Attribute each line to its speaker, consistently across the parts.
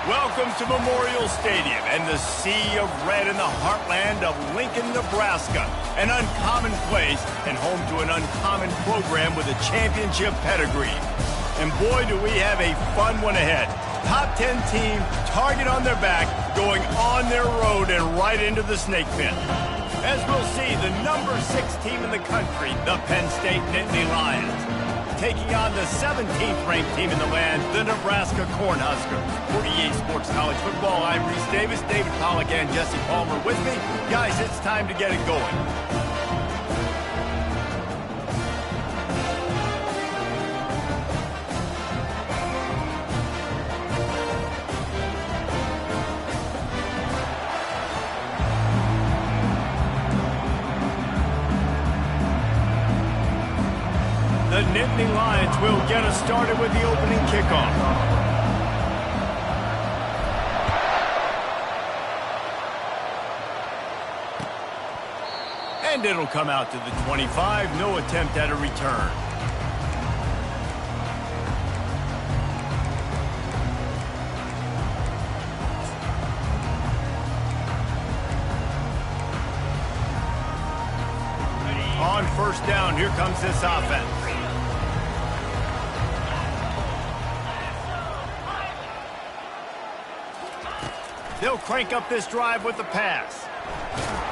Speaker 1: Welcome to Memorial Stadium and the sea of red in the heartland of Lincoln, Nebraska. An uncommon place and home to an uncommon program with a championship pedigree. And boy, do we have a fun one ahead. Top 10 team, target on their back, going on their road and right into the snake pit. As we'll see, the number 6 team in the country, the Penn State Nittany Lions, taking on the 17th ranked team in the land, the Nebraska Cornhuskers. For EA Sports College Football, I'm Reese Davis, David Pollack, and Jesse Palmer with me. Guys, it's time to get it going. The Nittany Lions will get us started with the opening kickoff. And it'll come out to the 25. No attempt at a return. On first down, here comes this offense. They'll crank up this drive with the pass.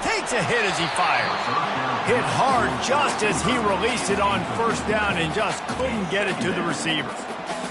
Speaker 1: Takes a hit as he fires. Hit hard just as he released it on first down and just couldn't get it to the receiver.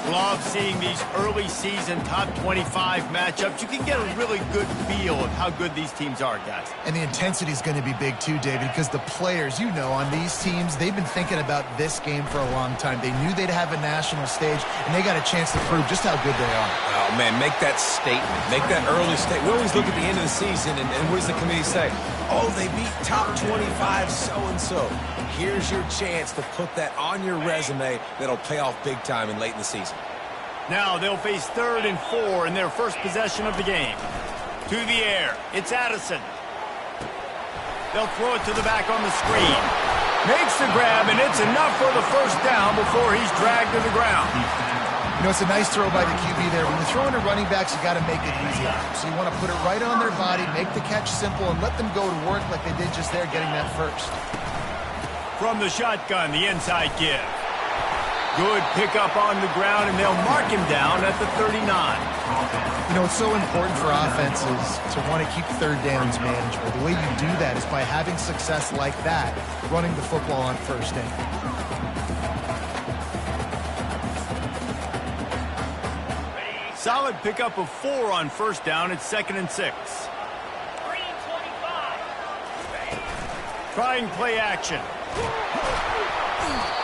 Speaker 1: Love seeing these early season top 25 matchups. You can get a really good feel of how good these teams are, guys.
Speaker 2: And the intensity is going to be big too, David, because the players, you know, on these teams, they've been thinking about this game for a long time. They knew they'd have a national stage, and they got a chance to prove just how good they are.
Speaker 3: Oh, man, make that statement. Make that early statement. We always look at the end of the season, and what does the committee say? Oh, they beat top 25 so-and-so. Here's your chance to put that on your resume that'll pay off big time and late in the season.
Speaker 1: Now they'll face 3rd and 4 in their first possession of the game. To the air, it's Addison. They'll throw it to the back on the screen. Makes the grab, and it's enough for the first down before he's dragged to the ground.
Speaker 2: You know, it's a nice throw by the QB there. When you're throwing to running backs, you got to make it easy on them. So you want to put it right on their body, make the catch simple, and let them go to work like they did just there, getting that first.
Speaker 1: From the shotgun, the inside give. Good pickup on the ground, and they'll mark him down at the 39.
Speaker 2: You know, it's so important for offenses to want to keep third downs manageable. The way you do that is by having success like that, running the football on first down.
Speaker 1: Solid pickup of 4 on first down. It's 2nd and 6. Trying play action.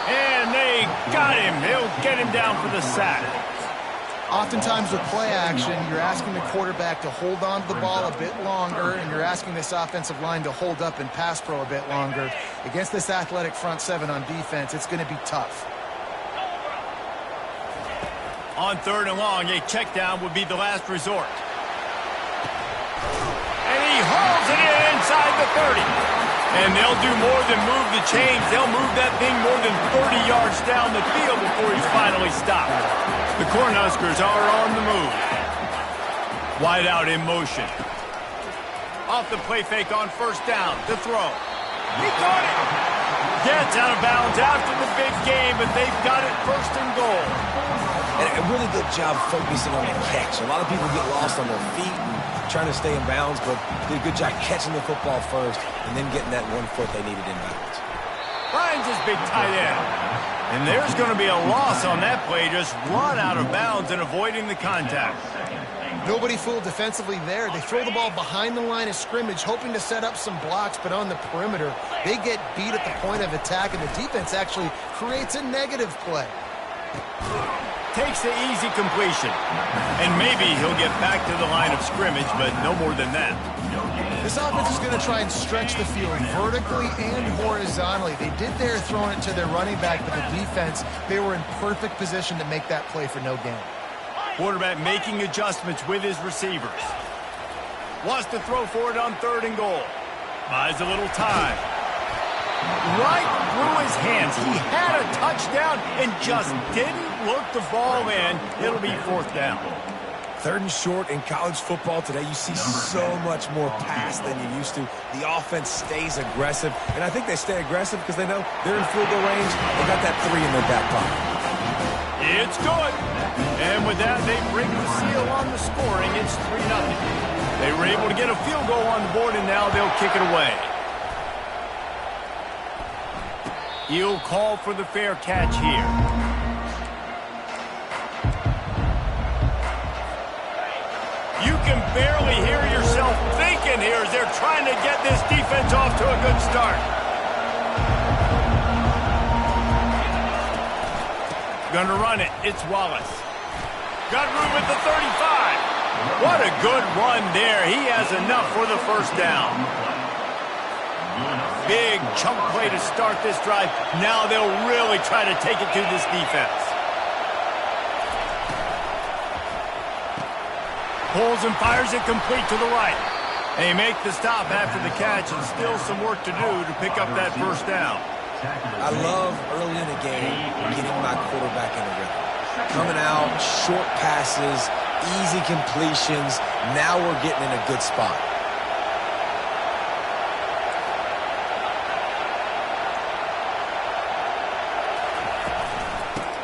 Speaker 1: And they got him. They'll get him down for the sack.
Speaker 2: Oftentimes with play action, you're asking the quarterback to hold on to the ball a bit longer, and you're asking this offensive line to hold up and pass pro a bit longer. Against this athletic front 7 on defense, it's going to be tough.
Speaker 1: On 3rd and long, a check down would be the last resort. And he hauls it in inside the 30. And they'll do more than move the chains. They'll move that thing more than 30 yards down the field before he's finally stopped. The Cornhuskers are on the move. Wide out in motion. Off the play fake on first down. The throw. He caught it. Gets out of bounds after the big game, but they've got it 1st and goal.
Speaker 3: And a really good job focusing on the catch. A lot of people get lost on their feet and trying to stay in bounds, but did a good job catching the football first and then getting that 1 foot they needed in bounds.
Speaker 1: Finds his big tight end. And there's going to be a loss on that play, just run out of bounds and avoiding the contact.
Speaker 2: Nobody fooled defensively there. They throw the ball behind the line of scrimmage, hoping to set up some blocks, but on the perimeter, they get beat at the point of attack, and the defense actually creates a negative play.
Speaker 1: Takes the easy completion. And maybe he'll get back to the line of scrimmage, but no more than that.
Speaker 2: This offense is going to try and stretch the field vertically and horizontally. They did there throwing it to their running back, but the defense, they were in perfect position to make that play for no gain.
Speaker 1: Quarterback making adjustments with his receivers. Wants to throw for it on 3rd and goal. Buys a little time. Right through his hands. He had a touchdown and just didn't look the ball in. It'll be 4th down.
Speaker 3: 3rd and short in college football today, you see so much more pass than you used to. The offense stays aggressive, and I think they stay aggressive because they know they're in field goal range. They got that 3 in their back pocket.
Speaker 1: It's good. And with that, they break the seal on the scoring. It's 3-0. They were able to get a field goal on the board, and now they'll kick it away. He'll call for the fair catch here. You can barely hear yourself thinking here as they're trying to get this defense off to a good start. Gonna run it. It's Wallace. Got room at the 35. What a good run there. He has enough for the first down. Big chunk play to start this drive. Now they'll really try to take it to this defense. Pulls and fires it complete to the right. They make the stop after the catch, and still some work to do to pick up that first down.
Speaker 3: I love early in the game getting my quarterback in a rhythm. Coming out, short passes, easy completions. Now we're getting in a good spot.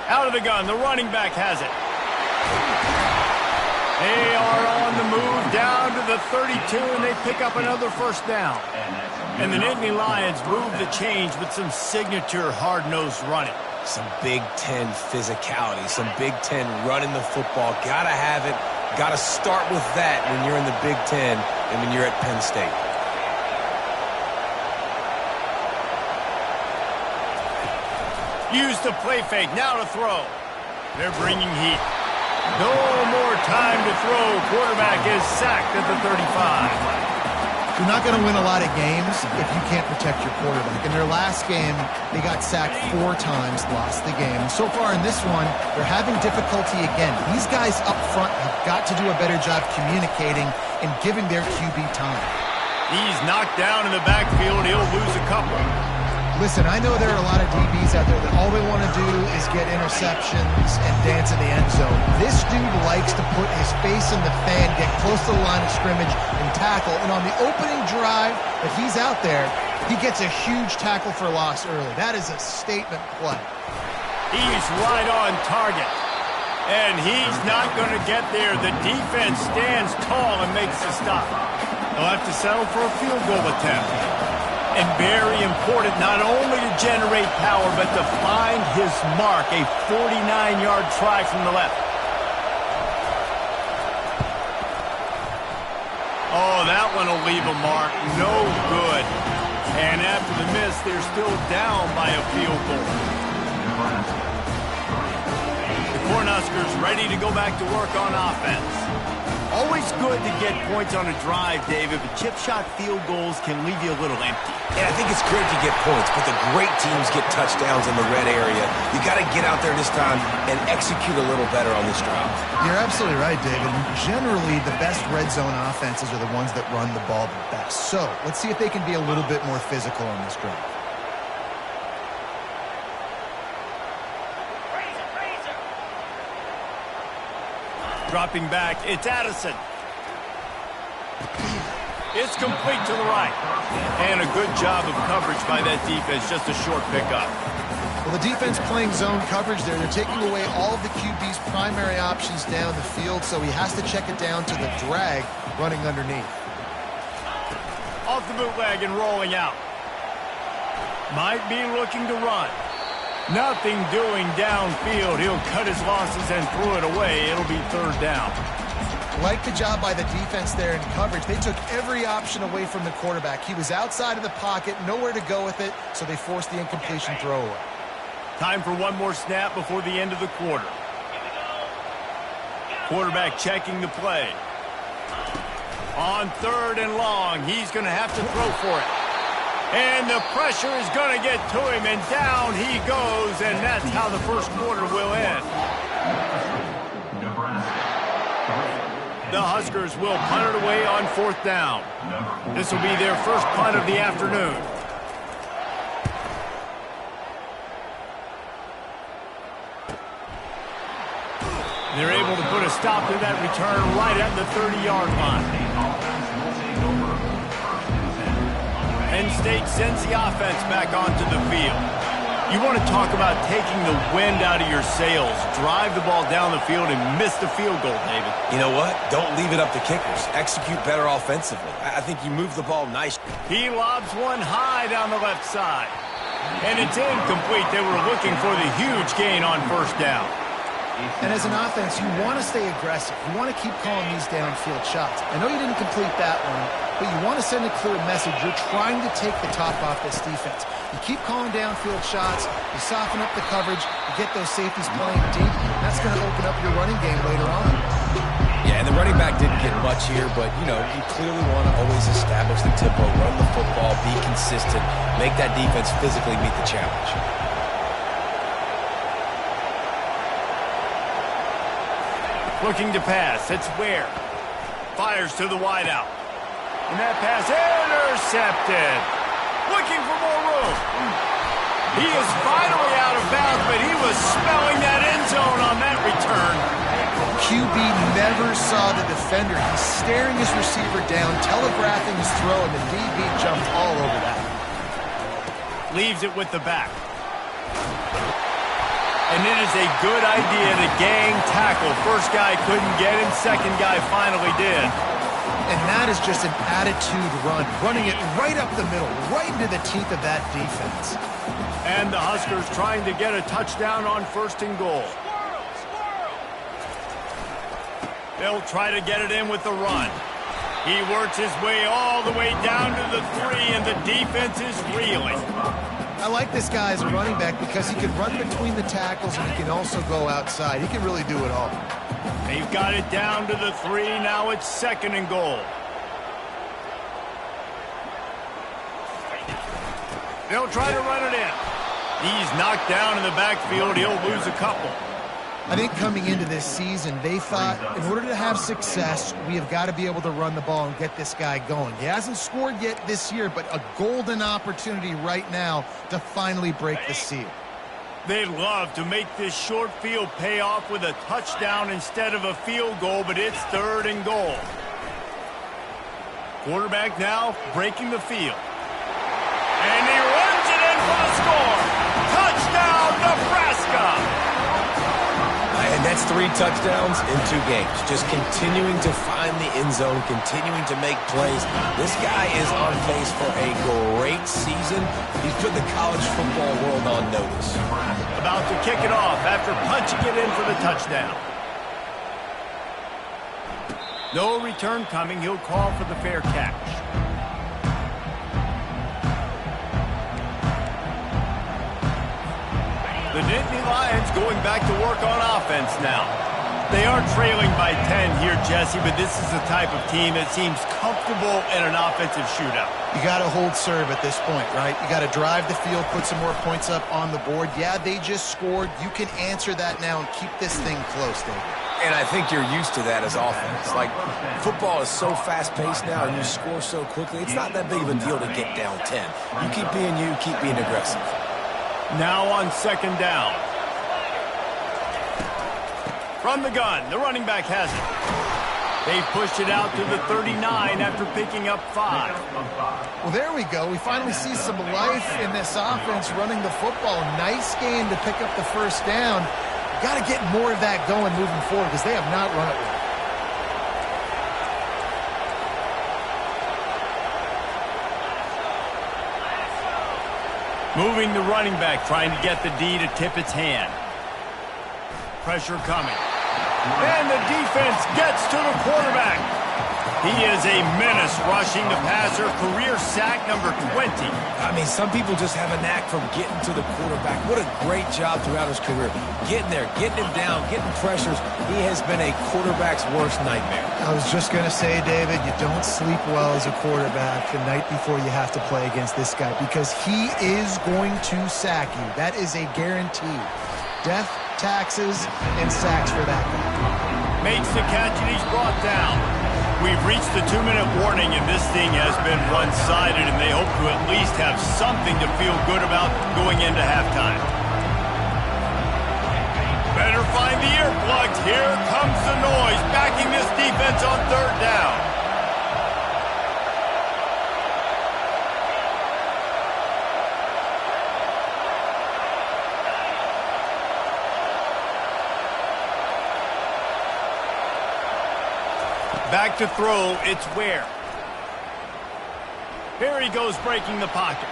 Speaker 1: Out of the gun, the running back has it. They are on the move down to the 32, and they pick up another first down. And the Nittany Lions move the change with some signature hard-nosed running.
Speaker 3: Some Big Ten physicality, some Big Ten running the football. Gotta have it. Gotta start with that when you're in the Big Ten and when you're at Penn State.
Speaker 1: Use the play fake, now to throw. They're bringing heat. No more time to throw. Quarterback is sacked at the 35.
Speaker 2: You're not going to win a lot of games if you can't protect your quarterback. In their last game, they got sacked 4 times, lost the game. So far in this one, they're having difficulty again. These guys up front have got to do a better job communicating and giving their QB time.
Speaker 1: He's knocked down in the backfield. He'll lose a couple.
Speaker 2: Listen, I know there are a lot of DBs out there that all they want to do is get interceptions and dance in the end zone. This dude likes to put his face in the fan, get close to the line of scrimmage, and tackle. And on the opening drive that he's out there, he gets a huge tackle for loss early. That is a statement play.
Speaker 1: He's right on target. And he's not going to get there. The defense stands tall and makes the stop. They'll have to settle for a field goal attempt. And very important, not only to generate power, but to find his mark, a 49-yard try from the left. Oh, that one will leave a mark. No good. And after the miss, they're still down by a field goal. The Cornhuskers ready to go back to work on offense. Always good to get points on a drive, David, but chip shot field goals can leave you a little empty.
Speaker 3: Yeah, I think it's great to get points, but the great teams get touchdowns in the red area. You got to get out there this time and execute a little better on this drive.
Speaker 2: You're absolutely right, David. Generally, the best red zone offenses are the ones that run the ball the best. So let's see if they can be a little bit more physical on this drive.
Speaker 1: Dropping back, it's Addison. It's complete to the right. And a good job of coverage by that defense, just a short pickup.
Speaker 2: Well, the defense playing zone coverage there. They're taking away all of the QB's primary options down the field, so he has to check it down to the drag running underneath.
Speaker 1: Off the bootleg and rolling out. Might be looking to run. Nothing doing downfield. He'll cut his losses and throw it away. It'll be 3rd down.
Speaker 2: Like the job by the defense there in coverage. They took every option away from the quarterback. He was outside of the pocket, nowhere to go with it, so they forced the incompletion throwaway.
Speaker 1: Time for one more snap before the end of the quarter. Quarterback checking the play. On 3rd and long, he's going to have to throw for it. And the pressure is going to get to him, and down he goes, and that's how the first quarter will end. The Huskers will punt it away on 4th down. This will be their first punt of the afternoon. They're able to put a stop to that return right at the 30-yard line. Penn State sends the offense back onto the field. You want to talk about taking the wind out of your sails. Drive the ball down the field and miss the field goal, David.
Speaker 3: You know what? Don't leave it up to kickers. Execute better offensively. I think you move the ball nice.
Speaker 1: He lobs one high down the left side. And it's incomplete. They were looking for the huge gain on first down.
Speaker 2: And as an offense, you want to stay aggressive. You want to keep calling these downfield shots. I know you didn't complete that one, but you want to send a clear message. You're trying to take the top off this defense. You keep calling downfield shots, you soften up the coverage, you get those safeties playing deep. That's going to open up your running game later on.
Speaker 3: Yeah, and the running back didn't get much here, but, you know, you clearly want to always establish the tempo, run the football, be consistent, make that defense physically meet the challenge.
Speaker 1: Looking to pass. It's Ware. Fires to the wideout. And that pass intercepted. Looking for more room. He is finally out of bounds, but he was smelling that end zone on that return.
Speaker 2: QB never saw the defender. He's staring his receiver down, telegraphing his throw, and the DB jumped all over that.
Speaker 1: Leaves it with the back. And it is a good idea to gang tackle. First guy couldn't get him, second guy finally did.
Speaker 2: And that is just an attitude run, running it right up the middle, right into the teeth of that defense.
Speaker 1: And the Huskers trying to get a touchdown on first and goal. They'll try to get it in with the run. He works his way all the way down to the 3, and the defense is reeling.
Speaker 2: I like this guy as a running back because he can run between the tackles and he can also go outside. He can really do it all.
Speaker 1: They've got it down to the 3. Now it's second and goal. They'll try to run it in. He's knocked down in the backfield. He'll lose a couple.
Speaker 2: I think coming into this season, they thought in order to have success, we have got to be able to run the ball and get this guy going. He hasn't scored yet this year, but a golden opportunity right now to finally break the seal.
Speaker 1: They'd love to make this short field pay off with a touchdown instead of a field goal, but it's third and goal. Quarterback now breaking the field. And he runs it in for the score. Touchdown, Nebraska!
Speaker 3: And that's 3 touchdowns in 2 games. Just continuing to find the end zone, continuing to make plays. This guy is on pace for a great season. He's put the college football world on notice.
Speaker 1: About to kick it off after punching it in for the touchdown. No return coming. He'll call for the fair catch. The Nittany Lions going back to work on offense now. They are trailing by 10 here, Jesse, but this is the type of team that seems comfortable in an offensive shootout.
Speaker 2: You got to hold serve at this point, right? You got to drive the field, put some more points up on the board. Yeah, they just scored. You can answer that now and keep this thing close, David.
Speaker 3: And I think you're used to that as offense. Like, football is so fast-paced now and you score so quickly, it's not that big of a deal to get down 10. You keep being aggressive.
Speaker 1: Now on second down. From the gun, the running back has it. They pushed it out to the 39 after picking up 5.
Speaker 2: Well, there we go. We finally see some life in this offense running the football. Nice game to pick up the first down. Got to get more of that going moving forward because they have not run it well.
Speaker 1: Moving the running back, trying to get the D to tip its hand. Pressure coming. And the defense gets to the quarterback. He is a menace rushing the passer. Career sack number 20.
Speaker 3: I mean, some people just have a knack for getting to the quarterback. What a great job throughout his career. Getting there, getting him down, getting pressures. He has been a quarterback's worst nightmare.
Speaker 2: I was just going to say, David, you don't sleep well as a quarterback the night before you have to play against this guy because he is going to sack you. That is a guarantee. Death, taxes, and sacks for that guy.
Speaker 1: Makes the catch and he's brought down. We've reached the 2-minute warning, and this thing has been one-sided, and they hope to at least have something to feel good about going into halftime. Better find the earplugs. Here comes the noise, backing this defense on third down. Back to throw, it's Ware. Here he goes breaking the pocket.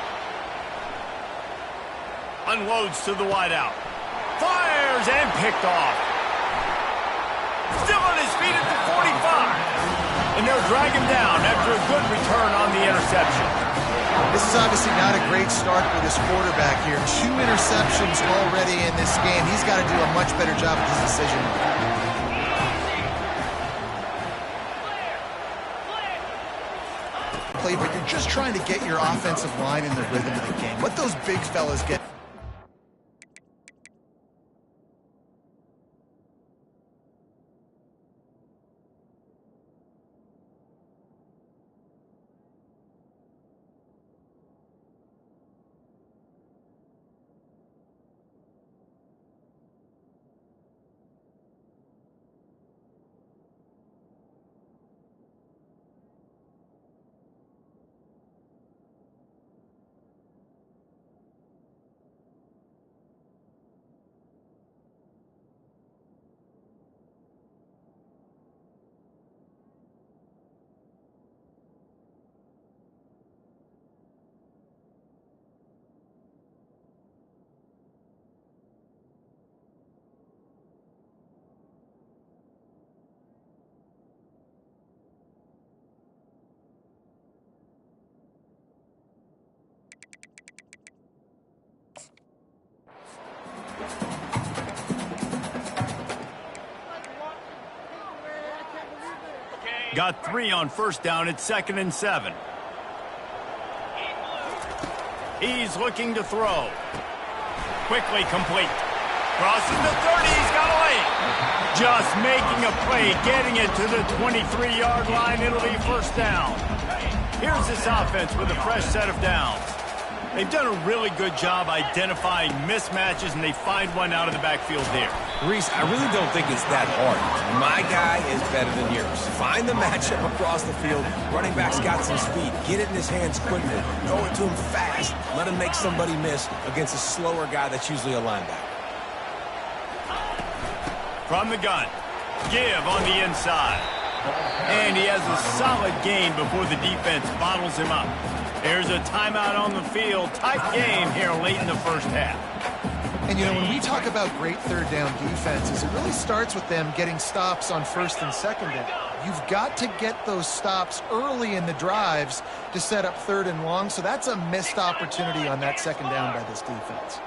Speaker 1: Unloads to the wideout. Fires and picked off. Still on his feet at the 45. And they'll drag him down after a good return on the interception.
Speaker 2: This is obviously not a great start for this quarterback here. 2 interceptions already in this game. He's got to do a much better job of his decision. But you're just trying to get your offensive line in the rhythm of the game. Let those big fellas get.
Speaker 1: Got 3 on first down at 2nd and 7. He's looking to throw. Quickly complete. Crosses the 30. He's got a lane. Just making a play, getting it to the 23-yard line. It'll be first down. Here's this offense with a fresh set of downs. They've done a really good job identifying mismatches, and they find one out of the backfield there.
Speaker 3: Reese, I really don't think it's that hard. My guy is better than yours. Find the matchup across the field. Running back's got some speed. Get it in his hands quickly. Throw it to him fast. Let him make somebody miss against a slower guy that's usually a linebacker.
Speaker 1: From the gun. Give on the inside. And he has a solid gain before the defense bottles him up. There's a timeout on the field. Tight game here late in the first half.
Speaker 2: And, you know, when we talk about great third down defenses, it really starts with them getting stops on first and second down. You've got to get those stops early in the drives to set up third and long, so that's a missed opportunity on that second down by this defense.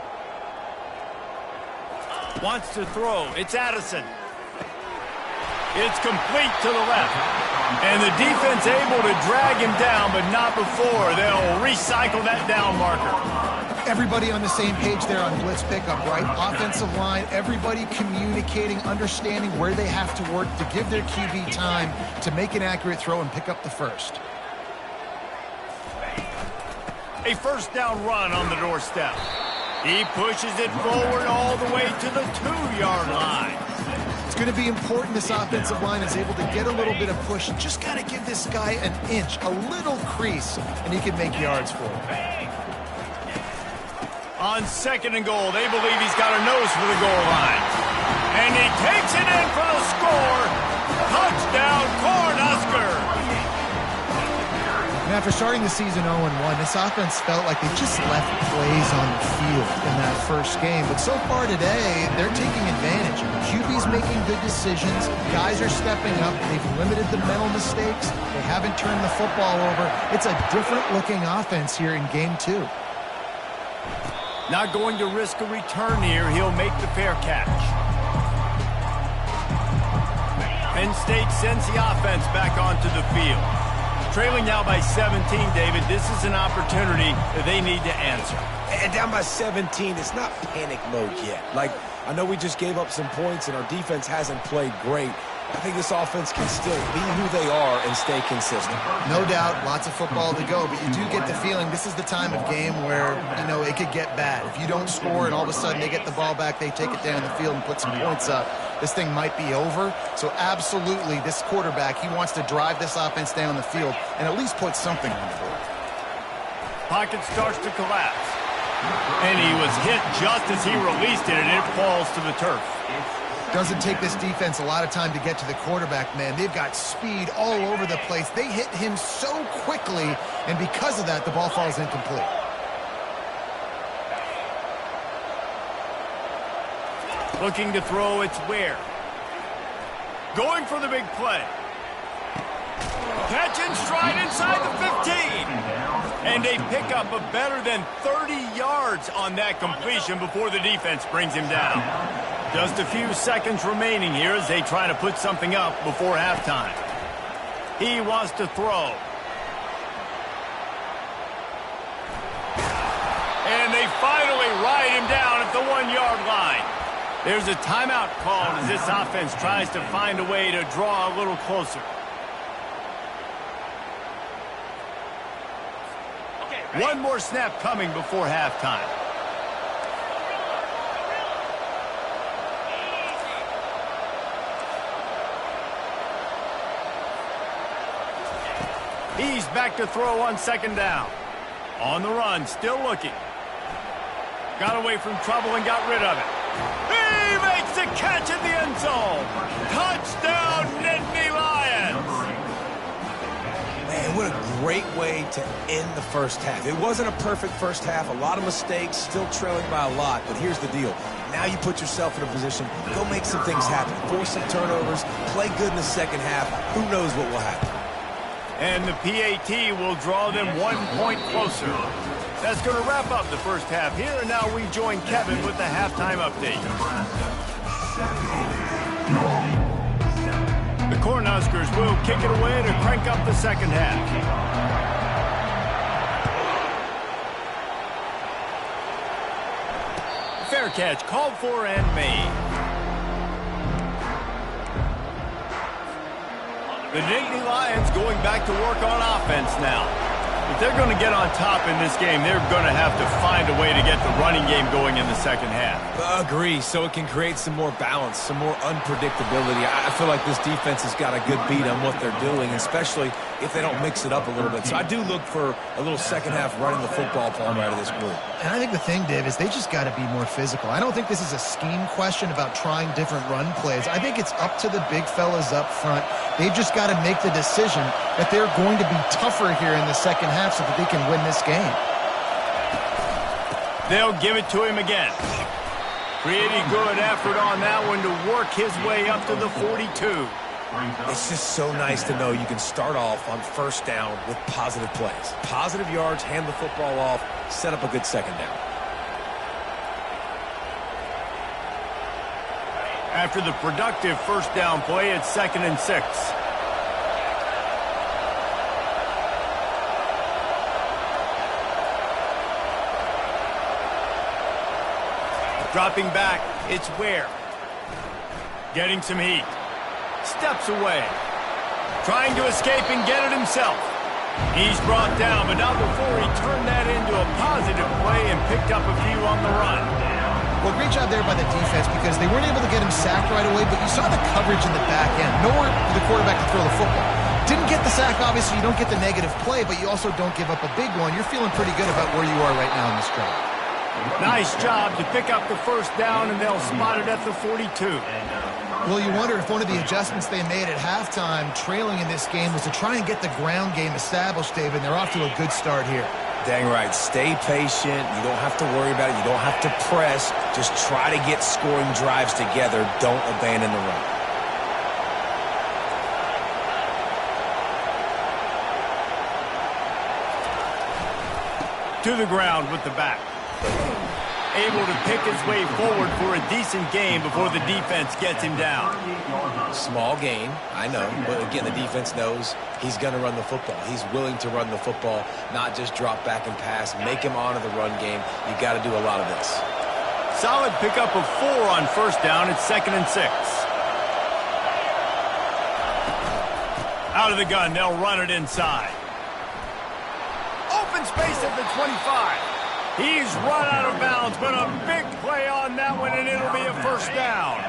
Speaker 1: Wants to throw. It's Addison. It's complete to the left. And the defense able to drag him down, but not before. They'll recycle that down marker.
Speaker 2: Everybody on the same page there on blitz pickup, right? Offensive line, everybody communicating, understanding where they have to work to give their QB time to make an accurate throw and pick up the first.
Speaker 1: A first down run on the doorstep. He pushes it forward all the way to the 2-yard line.
Speaker 2: It's going to be important this offensive line is able to get a little bit of push. Just got to give this guy an inch, a little crease, and he can make yards for him.
Speaker 1: On 2nd and goal, they believe he's got a nose for the goal line. And he takes it in for the score. Touchdown, Cornhusker.
Speaker 2: And after starting the season 0-1, this offense felt like they just left plays on the field in that first game. But so far today, they're taking advantage. QB's making good decisions. Guys are stepping up. They've limited the mental mistakes. They haven't turned the football over. It's a different-looking offense here in Game 2.
Speaker 1: Not going to risk a return here. He'll make the fair catch. Penn State sends the offense back onto the field. Trailing now by 17, David. This is an opportunity that they need to answer.
Speaker 3: And down by 17, it's not panic mode yet. Like, I know we just gave up some points and our defense hasn't played great, I think this offense can still be who they are and stay consistent.
Speaker 2: No doubt, lots of football to go, but you do get the feeling this is the time of game where, you know, it could get bad. If you don't score and all of a sudden they get the ball back, they take it down the field and put some points up, this thing might be over. So absolutely, this quarterback, he wants to drive this offense down the field and at least put something on the board.
Speaker 1: Pocket starts to collapse. And he was hit just as he released it, and it falls to the turf.
Speaker 2: Doesn't take this defense a lot of time to get to the quarterback, man. They've got speed all over the place. They hit him so quickly, and because of that, the ball falls incomplete.
Speaker 1: Looking to throw, it's Ware. Going for the big play. Catch in stride inside the 15. And they pick up a better than 30 yards on that completion before the defense brings him down. Just a few seconds remaining here as they try to put something up before halftime. He wants to throw. And they finally ride him down at the 1-yard line. There's a timeout called as this offense tries to find a way to draw a little closer. One more snap coming before halftime. He's back to throw on second down. On the run, still looking. Got away from trouble and got rid of it. He makes the catch in the end zone. Touchdown, Nittany Lions.
Speaker 3: Man, what a great way to end the first half. It wasn't a perfect first half. A lot of mistakes, still trailing by a lot. But here's the deal. Now you put yourself in a position, go make some things happen. Force some turnovers, play good in the second half. Who knows what will happen?
Speaker 1: And the PAT will draw them 1 point closer. That's going to wrap up the first half here, and now we join Kevin with the halftime update. The Cornhuskers will kick it away to crank up the second half. Fair catch called for and made. The Nittany Lions going back to work on offense now. If they're going to get on top in this game, they're going to have to find a way to get the running game going in the second half.
Speaker 3: Agree, so it can create some more balance, some more unpredictability. I feel like this defense has got a good beat on what they're doing, especially if they don't mix it up a little bit. So I do look for a little second half running the football palm out of this group.
Speaker 2: And I think the thing, Dave, is they just got to be more physical. I don't think this is a scheme question about trying different run plays. I think it's up to the big fellas up front. They've just got to make the decision that they're going to be tougher here in the second half so that they can win this game.
Speaker 1: They'll give it to him again. Pretty good effort on that one to work his way up to the 42.
Speaker 3: It's just so nice to know you can start off on first down with positive plays. Positive yards, hand the football off, set up a good second down.
Speaker 1: After the productive first down play, it's 2nd and 6. Dropping back, it's Ware. Getting some heat. Steps away. Trying to escape and get it himself. He's brought down, but not before he turned that into a positive play and picked up a few on the run.
Speaker 2: Well, great job there by the defense because they weren't able to get him sacked right away, but you saw the coverage in the back end. Nowhere for the quarterback to throw the football. Didn't get the sack, obviously. You don't get the negative play, but you also don't give up a big one. You're feeling pretty good about where you are right now in this drive.
Speaker 1: Nice job to pick up the first down, and they'll spot it at the 42.
Speaker 2: Well, you wonder if one of the adjustments they made at halftime, trailing in this game, was to try and get the ground game established, David, and they're off to a good start here.
Speaker 3: Dang right. Stay patient. You don't have to worry about it. You don't have to press. Just try to get scoring drives together. Don't abandon the run.
Speaker 1: To the ground with the back. Able to pick his way forward for a decent game before the defense gets him down.
Speaker 3: Small gain, I know, but again, the defense knows he's going to run the football. He's willing to run the football, not just drop back and pass, make him honor the run game. You got to do a lot of this.
Speaker 1: Solid pickup of 4 on first down. It's 2nd and 6. Out of the gun, they'll run it inside. Open space at the 25. He's run out of bounds, but a big play on that one, and it'll be a first down.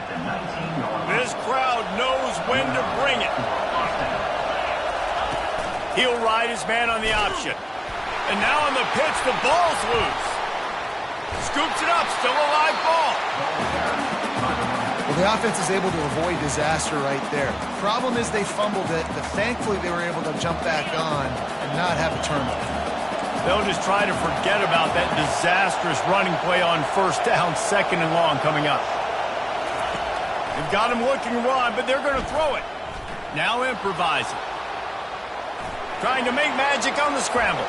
Speaker 1: This crowd knows when to bring it. He'll ride his man on the option. And now on the pitch, the ball's loose. Scoops it up, still a live ball.
Speaker 2: Well, the offense is able to avoid disaster right there. Problem is they fumbled it, but thankfully they were able to jump back on and not have a turnover.
Speaker 1: They'll just try to forget about that disastrous running play on first down, 2nd and long coming up. They've got him looking run, but they're going to throw it. Now improvising. Trying to make magic on the scramble.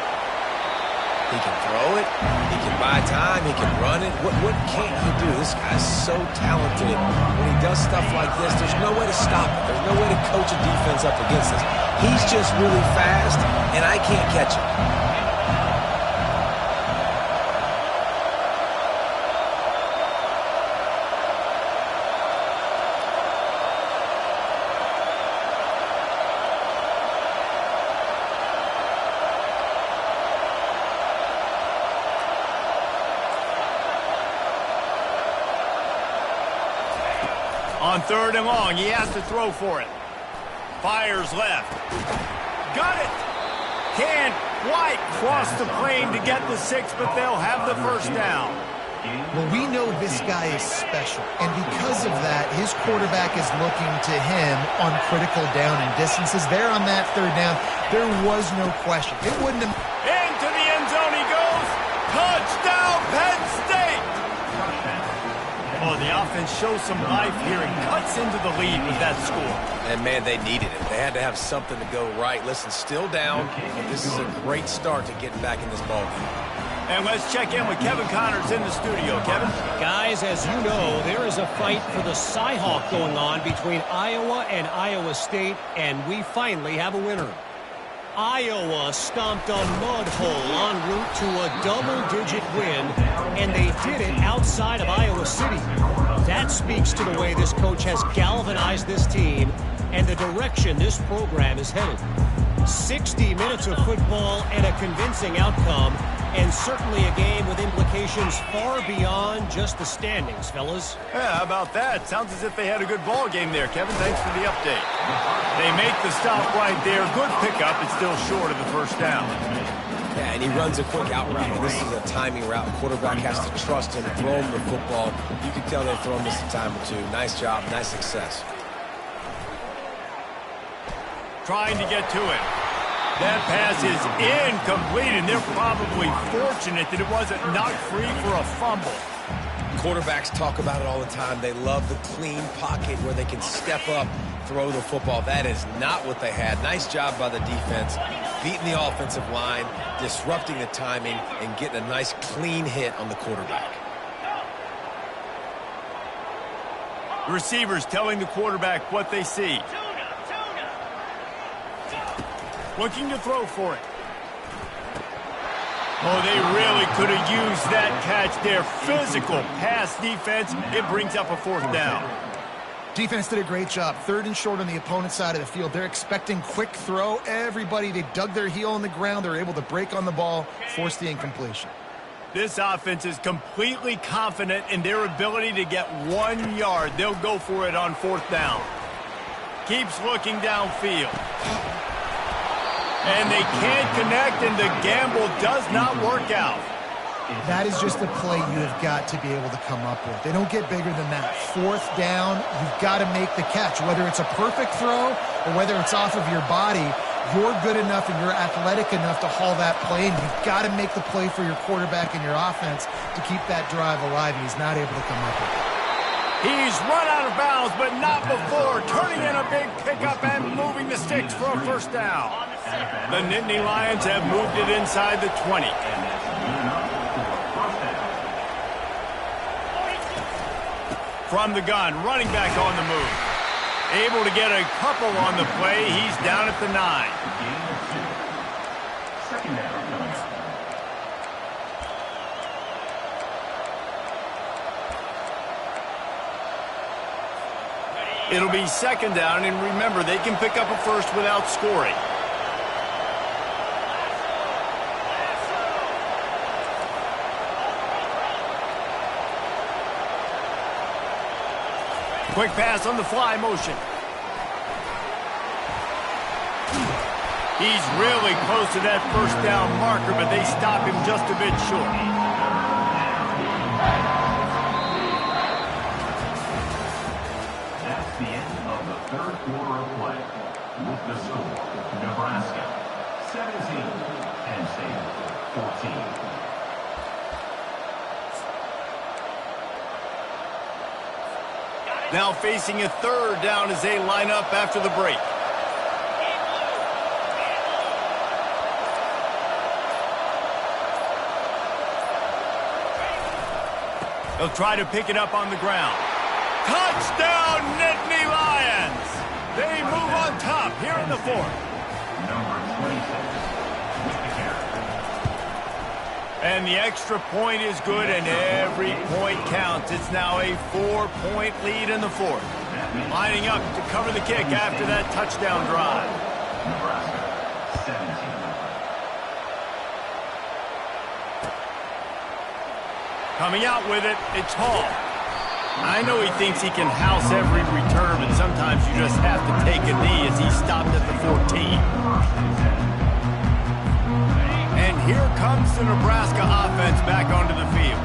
Speaker 3: He can throw it. He can buy time. He can run it. What can't he do? This guy's so talented. When he does stuff like this, there's no way to stop it. There's no way to coach a defense up against this. He's just really fast, and I can't catch him.
Speaker 1: On 3rd and long, he has to throw for it. Fires left. Got it! Can't quite cross the plane to get the 6, but they'll have the first down.
Speaker 2: Well, we know this guy is special, and because of that, his quarterback is looking to him on critical down and distances. There on that 3rd down, there was no question. It wouldn't have...
Speaker 1: Into the end zone he goes. Touchdown, Penn State! Oh, the offense shows some life here and cuts into the lead with that score.
Speaker 3: And, man, they needed it. They had to have something to go right. Listen, still down, but this is a great start to getting back in this ballgame.
Speaker 1: And let's check in with Kevin Connors in the studio. Kevin?
Speaker 4: Guys, as you know, there is a fight for the Cyhawk going on between Iowa and Iowa State, and we finally have a winner. Iowa stomped a mud hole en route to a double-digit win, and they did it outside of Iowa City. That speaks to the way this coach has galvanized this team and the direction this program is headed. 60 minutes of football and a convincing outcome, and certainly a game with implications far beyond just the standings, fellas.
Speaker 1: Yeah, how about that? Sounds as if they had a good ball game there, Kevin. Thanks for the update. They make the stop right there. Good pickup. It's still short of the first down.
Speaker 3: Yeah, and he runs a quick out route. This is a timing route. The quarterback has to trust him, throw him the football. You can tell they've thrown this a time or two. Nice job, nice success.
Speaker 1: Trying to get to it. That pass is incomplete, and they're probably fortunate that it wasn't knocked free for a fumble.
Speaker 3: Quarterbacks talk about it all the time. They love the clean pocket where they can step up, throw the football. That is not what they had. Nice job by the defense, beating the offensive line, disrupting the timing, and getting a nice clean hit on the quarterback.
Speaker 1: The receivers telling the quarterback what they see. Looking to throw for it. Oh, they really could have used that catch there. Physical pass defense. It brings up a 4th down.
Speaker 2: Defense did a great job. 3rd and short on the opponent's side of the field. They're expecting quick throw. Everybody, they dug their heel in the ground. They're able to break on the ball, force the incompletion.
Speaker 1: This offense is completely confident in their ability to get 1 yard. They'll go for it on 4th down. Keeps looking downfield. And they can't connect, and the gamble does not work out.
Speaker 2: That is just a play you have got to be able to come up with. They don't get bigger than that. 4th down, you've got to make the catch. Whether it's a perfect throw or whether it's off of your body, you're good enough and you're athletic enough to haul that play, and you've got to make the play for your quarterback and your offense to keep that drive alive, and he's not able to come up with it.
Speaker 1: He's run out of bounds, but not before. Turning in a big pickup and moving the sticks for a first down. The Nittany Lions have moved it inside the 20. From the gun, running back on the move. Able to get a couple on the play. He's down at the 9.
Speaker 5: Second down.
Speaker 1: It'll be second down, and remember, they can pick up a first without scoring. Quick pass on the fly motion. He's really close to that first down marker, but they stop him just a bit short.
Speaker 5: That's the end of the third quarter of play. With the score, Nebraska 17, Penn State 14.
Speaker 1: Now facing a third down as they line up after the break. They'll try to pick it up on the ground. Touchdown, Nittany Lions! They move on top here in the fourth.
Speaker 5: Number 26 with the carry.
Speaker 1: And the extra point is good, and every point counts. It's now a 4-point lead in the fourth. Lining up to cover the kick after that touchdown drive.
Speaker 5: Nebraska 17.
Speaker 1: Coming out with it, it's Hall. I know he thinks he can house every return, but sometimes you just have to take a knee as he stopped at the 14. And here comes the Nebraska offense back onto the field.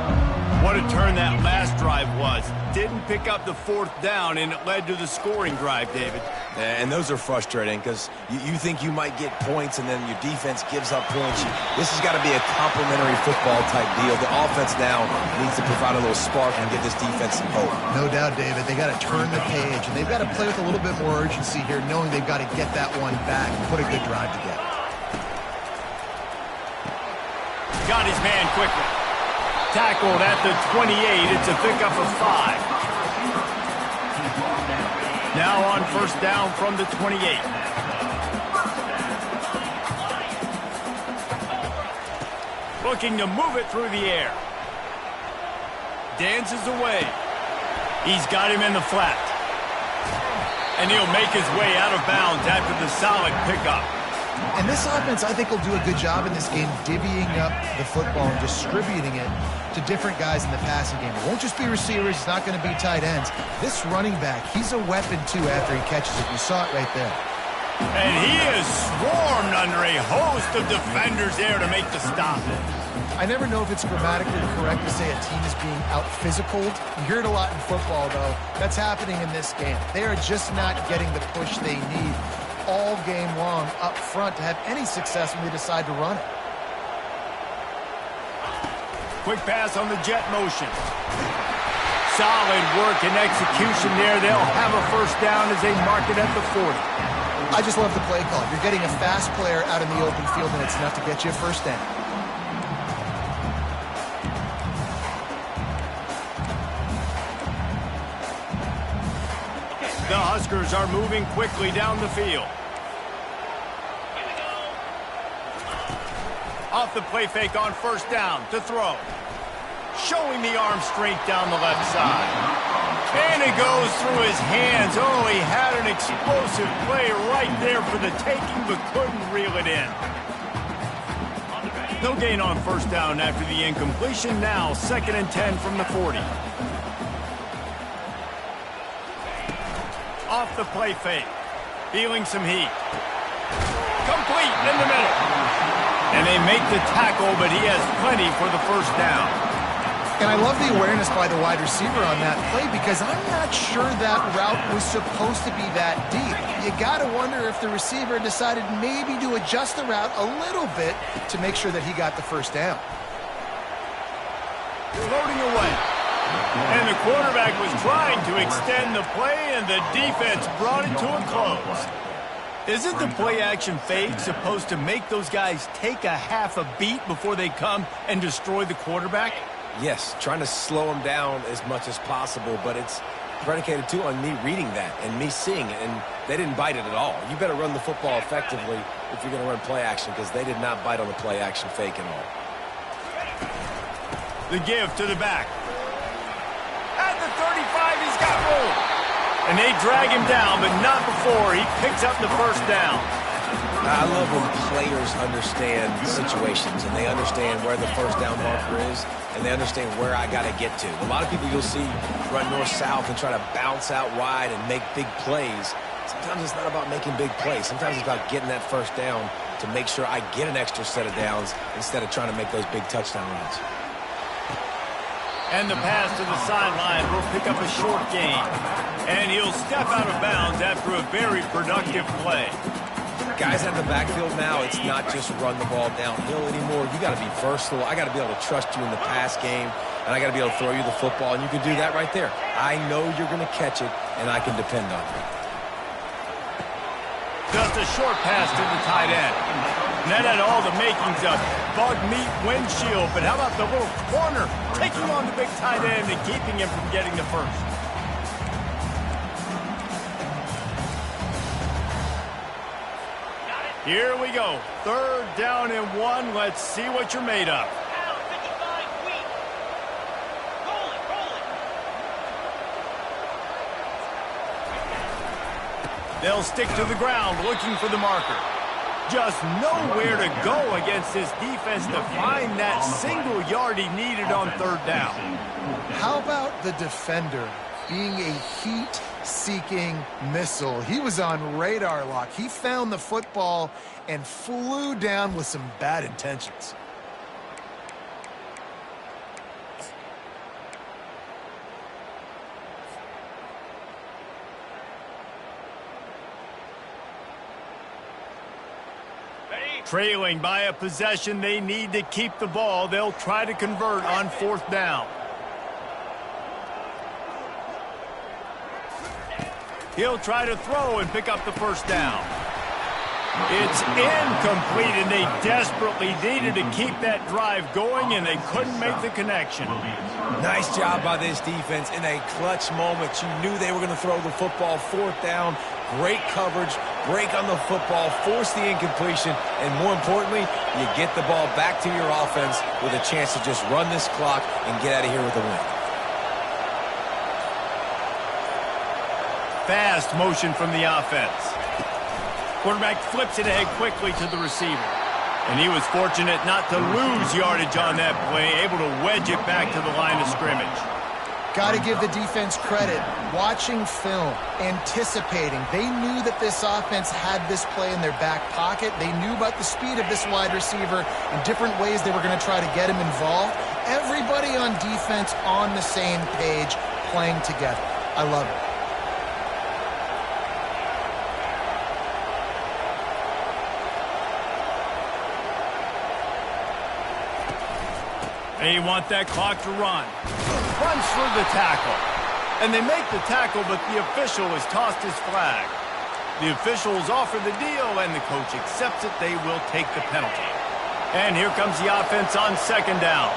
Speaker 1: What a turn that last drive was. Didn't pick up the fourth down, and it led to the scoring drive, David.
Speaker 3: And those are frustrating because you think you might get points and then your defense gives up points. This has got to be a complementary football type deal. The offense now needs to provide a little spark and give this defense some hope.
Speaker 2: No doubt, David. They got to turn the page, and they've got to play with a little bit more urgency here, knowing they've got to get that one back and put a good drive together.
Speaker 1: Got his man quickly. Tackled at the 28. It's a pickup of 5. Now on first down from the 28. Looking to move it through the air. Dances away. He's got him in the flat. And he'll make his way out of bounds after the solid pickup.
Speaker 2: And this offense, I think, will do a good job in this game divvying up the football and distributing it to different guys in the passing game. It won't just be receivers. It's not going to be tight ends. This running back, he's a weapon, too, after he catches it. You saw it right there.
Speaker 1: And he is swarmed under a host of defenders there to make the stop.
Speaker 2: I never know if it's grammatically correct to say a team is being out-physicaled. You hear it a lot in football, though. That's happening in this game. They are just not getting the push they need all game long up front to have any success when they decide to run it.
Speaker 1: Quick pass on the jet motion. Solid work and execution there. They'll have a first down as they mark it at the 40.
Speaker 2: I just love the play call. You're getting a fast player out in the open field, and it's enough to get you a first down.
Speaker 1: The Huskers are moving quickly down the field. Off the play fake on first down to throw. Showing the arm strength down the left side. And it goes through his hands. Oh, he had an explosive play right there for the taking, but couldn't reel it in. No gain on first down after the incompletion. Now 2nd and 10 from the 40. Off the play fake. Feeling some heat. Complete in the middle. And they make the tackle, but he has plenty for the first down.
Speaker 2: And I love the awareness by the wide receiver on that play because I'm not sure that route was supposed to be that deep. You got to wonder if the receiver decided maybe to adjust the route a little bit to make sure that he got the first down.
Speaker 1: Loading away. And the quarterback was trying to extend the play, and the defense brought it to a close. Isn't the play-action fake supposed to make those guys take a half a beat before they come and destroy the quarterback?
Speaker 3: Yes, trying to slow them down as much as possible, but it's predicated, too, on me reading that and me seeing it, and they didn't bite it at all. You better run the football effectively if you're going to run play-action because they did not bite on the play-action fake at all.
Speaker 1: The give to the back. At the 35, he's got room. And they drag him down, but not before he picks up the first down.
Speaker 3: I love when players understand situations and they understand where the first down marker is and they understand where I got to get to. A lot of people you'll see run north-south and try to bounce out wide and make big plays. Sometimes it's not about making big plays. Sometimes it's about getting that first down to make sure I get an extra set of downs instead of trying to make those big touchdown runs.
Speaker 1: And the pass to the sideline will pick up a short gain. And he'll step out of bounds after a very productive play.
Speaker 3: Guys at the backfield now, it's not just run the ball downhill anymore. You got to be versatile. I got to be able to trust you in the pass game, and I got to be able to throw you the football, and you can do that right there. I know you're going to catch it, and I can depend on you.
Speaker 1: Just a short pass to the tight end. And that had all the makings of bug meat windshield, but how about the little corner taking on the big tight end and keeping him from getting the first? Here we go. 3rd down and 1. Let's see what you're made of. They'll stick to the ground looking for the marker. Just nowhere to go against this defense to find that single yard he needed on 3rd down.
Speaker 2: How about the defender being a heat-seeking missile? He was on radar lock. He found the football and flew down with some bad intentions.
Speaker 1: Trailing by a possession, they need to keep the ball. They'll try to convert on 4th down. He'll try to throw and pick up the first down. It's incomplete, and they desperately needed to keep that drive going, and they couldn't make the connection.
Speaker 3: Nice job by this defense in a clutch moment. You knew they were going to throw the football. 4th down, great coverage, break on the football, force the incompletion, and more importantly, you get the ball back to your offense with a chance to just run this clock and get out of here with a win.
Speaker 1: Fast motion from the offense. Quarterback flips it ahead quickly to the receiver. And he was fortunate not to lose yardage on that play, able to wedge it back to the line of scrimmage.
Speaker 2: Got to give the defense credit. Watching film, anticipating. They knew that this offense had this play in their back pocket. They knew about the speed of this wide receiver and different ways they were going to try to get him involved. Everybody on defense on the same page, playing together. I love it.
Speaker 1: They want that clock to run. Runs for the tackle. And they make the tackle, but the official has tossed his flag. The officials offer the deal, and the coach accepts it. They will take the penalty. And here comes the offense on 2nd down.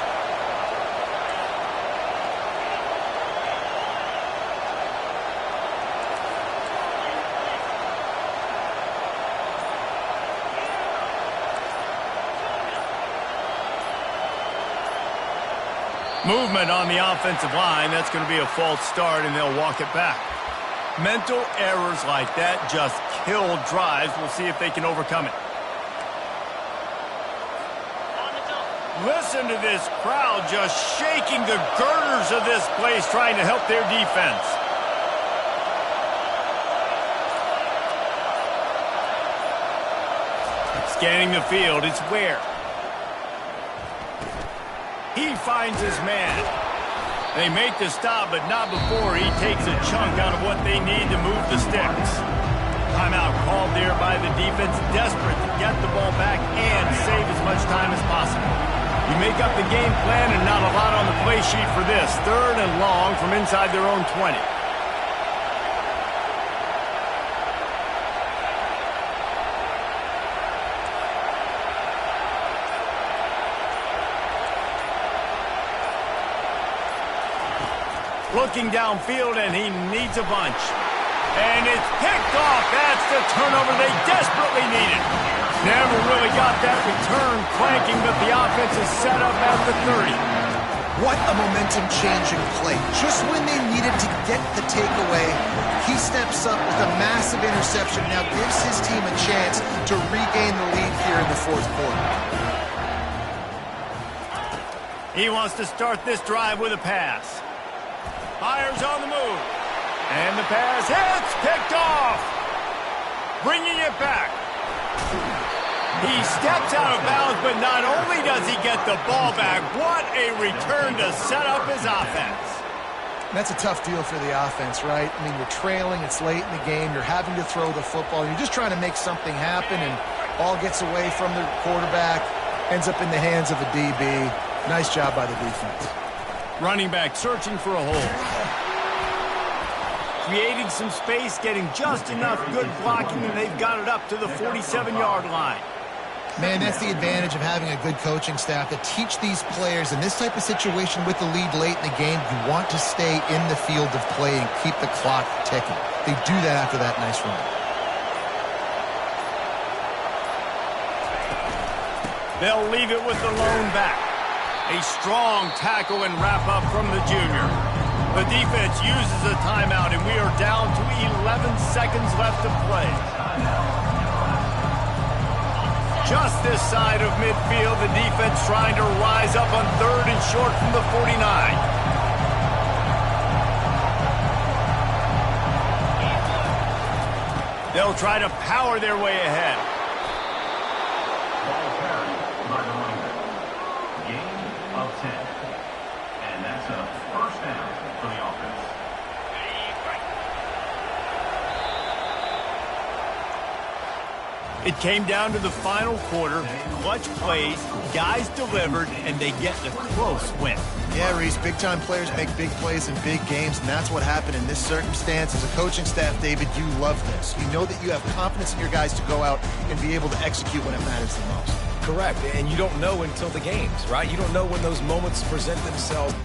Speaker 1: Movement on the offensive line. That's going to be a false start, and they'll walk it back. Mental errors like that just kill drives. We'll see if they can overcome it. Listen to this crowd just shaking the girders of this place, trying to help their defense. Scanning the field, it's Ware. He finds his man. They make the stop, but not before he takes a chunk out of what they need to move the sticks. Timeout called there by the defense, desperate to get the ball back and save as much time as possible. You make up the game plan and not a lot on the play sheet for this. 3rd and long from inside their own 20. Looking downfield, and he needs a bunch. And it's picked off. That's the turnover they desperately needed. Never really got that return clanking, but the offense is set up at the 30.
Speaker 2: What a momentum-changing play. Just when they needed to get the takeaway, he steps up with a massive interception, now gives his team a chance to regain the lead here in the fourth quarter.
Speaker 1: He wants to start this drive with a pass. Fires on the move. And the pass hits, picked off. Bringing it back. He steps out of bounds, but not only does he get the ball back, what a return to set up his offense.
Speaker 2: That's a tough deal for the offense, right? I mean, you're trailing, it's late in the game, you're having to throw the football, you're just trying to make something happen, and ball gets away from the quarterback, ends up in the hands of a DB. Nice job by the defense.
Speaker 1: Running back searching for a hole. Creating some space, getting just enough good blocking, and they've got it up to the 47-yard line.
Speaker 2: Man, that's the advantage of having a good coaching staff to teach these players in this type of situation with the lead late in the game. You want to stay in the field of play and keep the clock ticking. They do that after that nice run.
Speaker 1: They'll leave it with the lone back. A strong tackle and wrap up from the junior. The defense uses a timeout, and we are down to 11 seconds left to play. Just this side of midfield, the defense trying to rise up on 3rd and short from the 49. They'll try to power their way ahead.
Speaker 5: Ball carried by the running back. Gain of 10. And that's a first down for the offense.
Speaker 1: It came down to the final quarter. Clutch plays, guys delivered, and they get the close win.
Speaker 2: Yeah, Reese, big-time players make big plays in big games, and that's what happened in this circumstance. As a coaching staff, David, you love this. You know that you have confidence in your guys to go out and be able to execute when it matters the most.
Speaker 3: Correct, and you don't know until the games, right? You don't know when those moments present themselves.